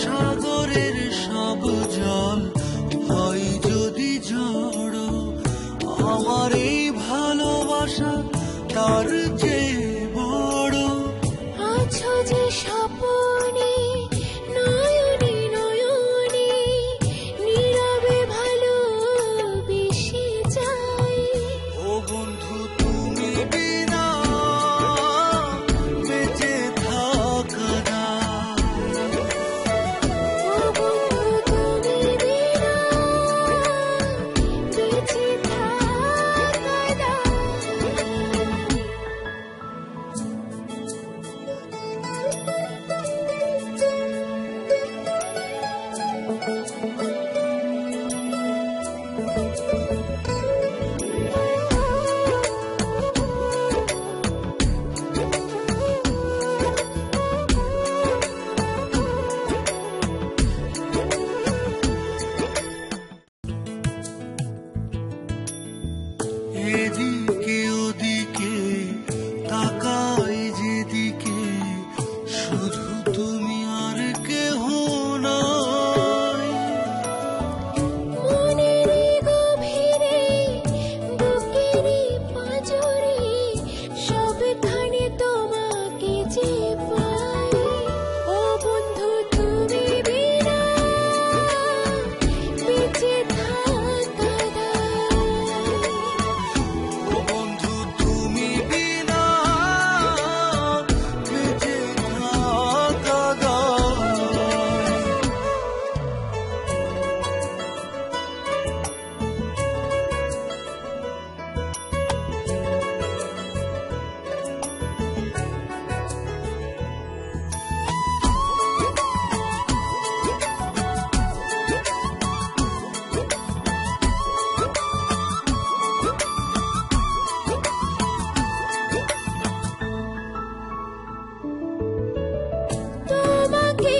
সাগরের সব জল হয় যদি ঝড়, আমার এই ভালোবাসা তার চেয়ে বড়। আছো যে স্বপনে নয়নে নয়নে, নীরবে ভালোবেসে যাই। ও বন্ধু তুমি বিনা বেঁচে থাকা দায়। ও বন্ধু তুমি বিনা বেঁচে থাকা দায়। এদিকে ওদিকে তাকাই যেদিকে, শুধু তুমি আর কেহ নাই। মনেরই গভীরে বুকেরই পাঁজরে, সবখানে তোমাকে যে পাই। ও বন্ধু তুমি বিনা বেঁচে থাকা দায়। ও বন্ধু তুমি বিনা বেঁচে থাকা দায়। তোমাকে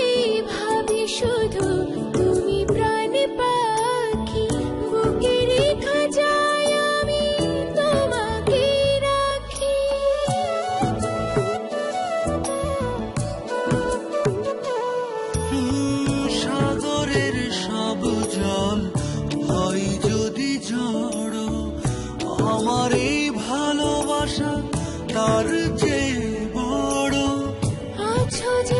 ভাবি শুধু, তুমি প্রাণ পাখি। বুকের খাঁচায় আমি তোমাকে রাখি। সাগরের সব জল হয় যদি ঝড়, আমার এই ভালোবাসা তার চেয়ে বড়। আছো যে